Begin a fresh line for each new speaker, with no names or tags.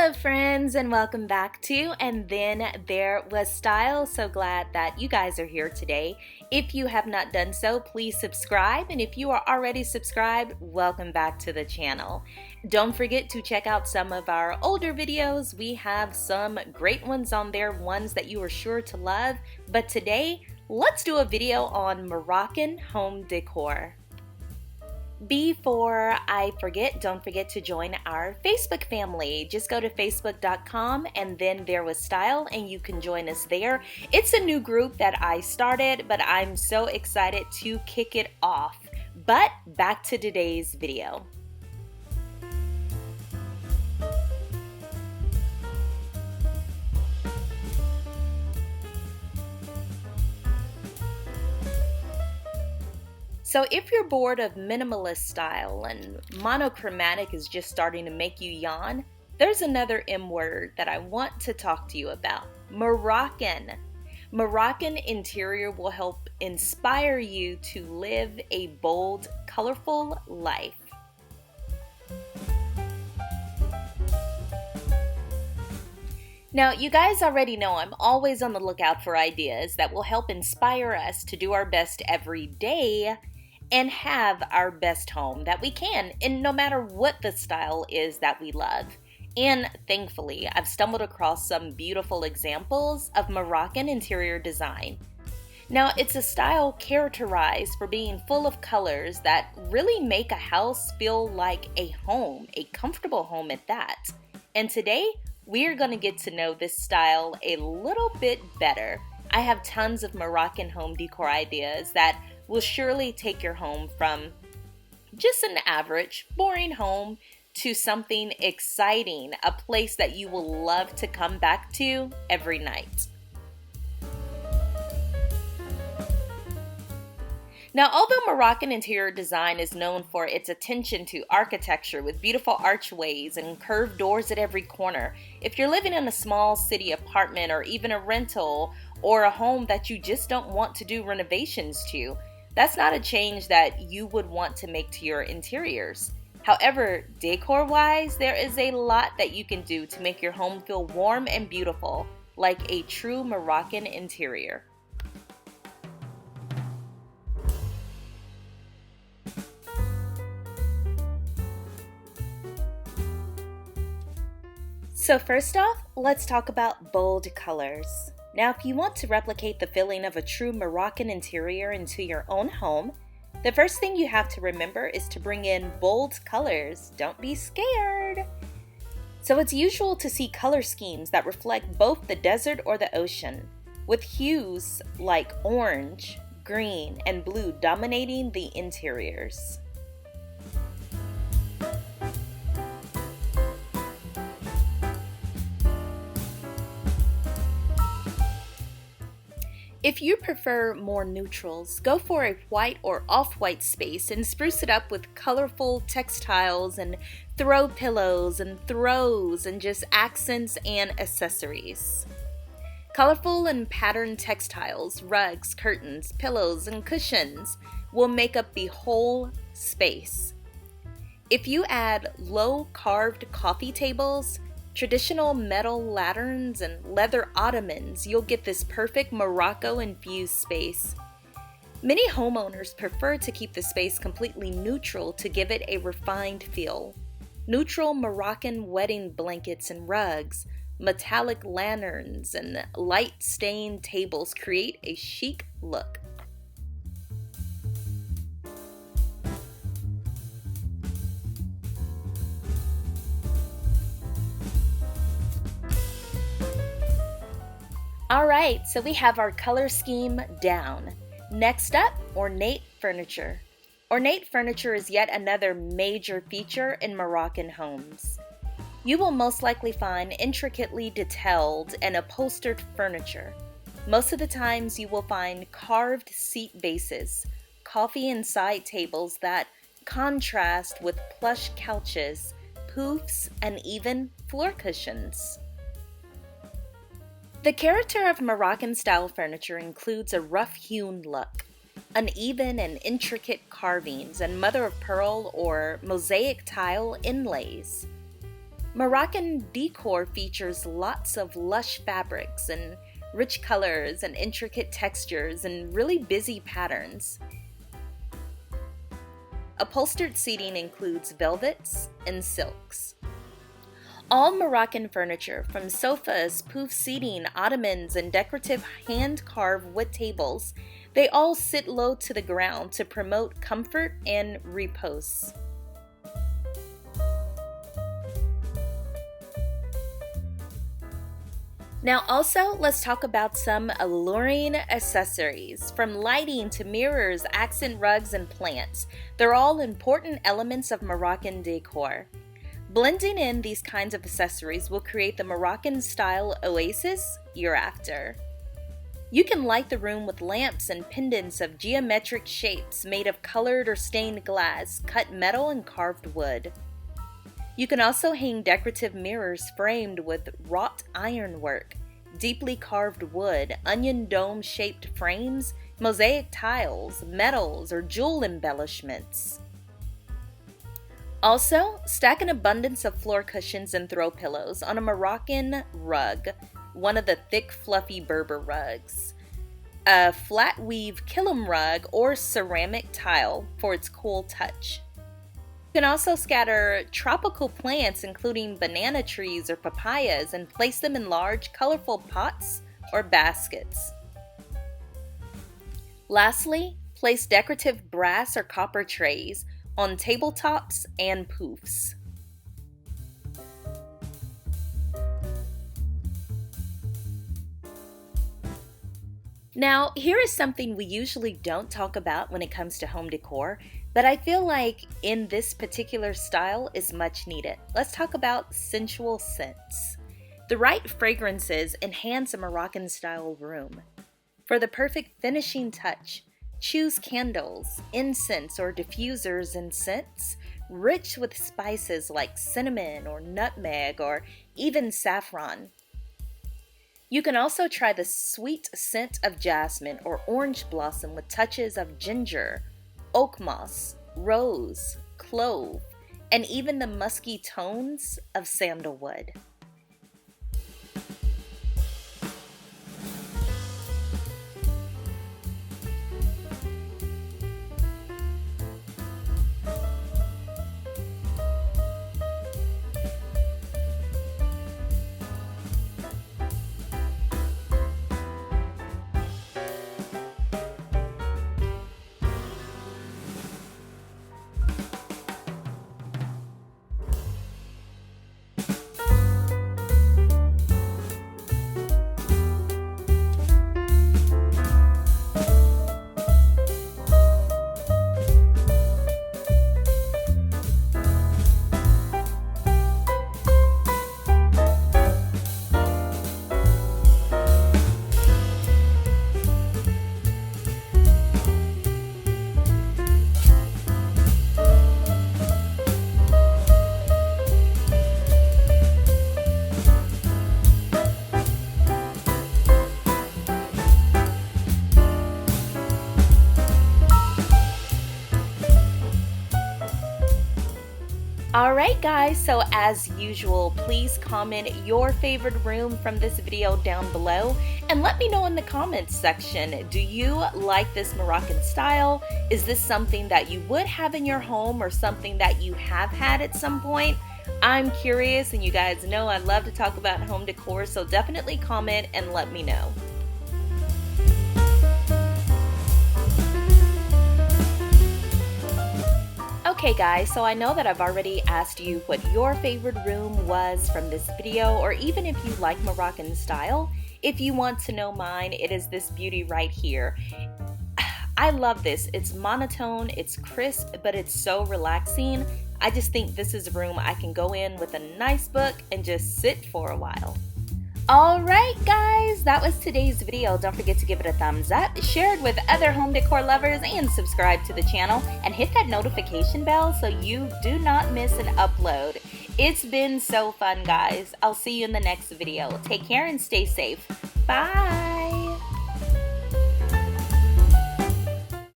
Hello friends, and welcome back to And Then There Was Style. So glad that you guys are here today. If you have not done so, please subscribe, and if you are already subscribed, welcome back to the channel. Don't forget to check out some of our older videos. We have some great ones on there, ones that you are sure to love. But today, let's do a video on Moroccan home decor. Before I forget, don't forget to join our Facebook family. Just go to facebook.com and then there was style and you can join us there. It's a new group that I started, but I'm so excited to kick it off. But back to today's video. So if you're bored of minimalist style and monochromatic is just starting to make you yawn, there's another M word that I want to talk to you about: Moroccan. Moroccan interior will help inspire you to live a bold, colorful life. Now, you guys already know I'm always on the lookout for ideas that will help inspire us to do our best every day and have our best home that we can, and no matter what the style is that we love. And thankfully, I've stumbled across some beautiful examples of Moroccan interior design. Now, it's a style characterized for being full of colors that really make a house feel like a home, a comfortable home at that. And today, we're going to get to know this style a little bit better. I have tons of Moroccan home decor ideas that will surely take your home from just an average, boring home to something exciting, a place that you will love to come back to every night. Now, although Moroccan interior design is known for its attention to architecture with beautiful archways and curved doors at every corner, if you're living in a small city apartment or even a rental or a home that you just don't want to do renovations to, that's not a change that you would want to make to your interiors. However, decor-wise, there is a lot that you can do to make your home feel warm and beautiful, like a true Moroccan interior. So first off, let's talk about bold colors. Now, if you want to replicate the feeling of a true Moroccan interior into your own home, the first thing you have to remember is to bring in bold colors. Don't be scared. So it's usual to see color schemes that reflect both the desert or the ocean, with hues like orange, green, and blue dominating the interiors. If you prefer more neutrals, go for a white or off-white space and spruce it up with colorful textiles and throw pillows and throws and just accents and accessories. Colorful and patterned textiles, rugs, curtains, pillows, and cushions will make up the whole space. If you add low carved coffee tables, traditional metal lanterns, and leather ottomans, you'll get this perfect Morocco-infused space. Many homeowners prefer to keep the space completely neutral to give it a refined feel. Neutral Moroccan wedding blankets and rugs, metallic lanterns, and light-stained tables create a chic look. Alright, so we have our color scheme down. Next up, ornate furniture. Ornate furniture is yet another major feature in Moroccan homes. You will most likely find intricately detailed and upholstered furniture. Most of the times you will find carved seat bases, coffee and side tables that contrast with plush couches, poufs, and even floor cushions. The character of Moroccan-style furniture includes a rough-hewn look, uneven and intricate carvings, and mother-of-pearl or mosaic tile inlays. Moroccan decor features lots of lush fabrics and rich colors and intricate textures and really busy patterns. Upholstered seating includes velvets and silks. All Moroccan furniture, from sofas, pouf seating, ottomans, and decorative hand-carved wood tables, they all sit low to the ground to promote comfort and repose. Now also, let's talk about some alluring accessories. From lighting to mirrors, accent rugs, and plants, they're all important elements of Moroccan decor. Blending in these kinds of accessories will create the Moroccan-style oasis you're after. You can light the room with lamps and pendants of geometric shapes made of colored or stained glass, cut metal, and carved wood. You can also hang decorative mirrors framed with wrought ironwork, deeply carved wood, onion dome-shaped frames, mosaic tiles, metals, or jewel embellishments. Also, stack an abundance of floor cushions and throw pillows on a Moroccan rug, one of the thick, fluffy Berber rugs, a flat weave kilim rug, or ceramic tile for its cool touch. You can also scatter tropical plants, including banana trees or papayas, and place them in large, colorful pots or baskets. Lastly, place decorative brass or copper trays on tabletops and poufs. Now, here is something we usually don't talk about when it comes to home decor, but I feel like in this particular style is much needed. Let's talk about sensual scents. The right fragrances enhance a Moroccan style room. For the perfect finishing touch, choose candles, incense, or diffusers and scents rich with spices like cinnamon or nutmeg or even saffron. You can also try the sweet scent of jasmine or orange blossom with touches of ginger, oak moss, rose, clove, and even the musky tones of sandalwood. Alright guys, so as usual, please comment your favorite room from this video down below and let me know in the comments section. Do you like this Moroccan style? Is this something that you would have in your home or something that you have had at some point? I'm curious, and you guys know I love to talk about home decor, so definitely comment and let me know. Okay guys, so I know that I've already asked you what your favorite room was from this video, or even if you like Moroccan style. If you want to know mine, it is this beauty right here. I love this. It's monotone, it's crisp, but it's so relaxing. I just think this is a room I can go in with a nice book and just sit for a while. Alright guys, that was today's video. Don't forget to give it a thumbs up, share it with other home decor lovers, and subscribe to the channel. And hit that notification bell so you do not miss an upload. It's been so fun guys. I'll see you in the next video. Take care and stay safe. Bye!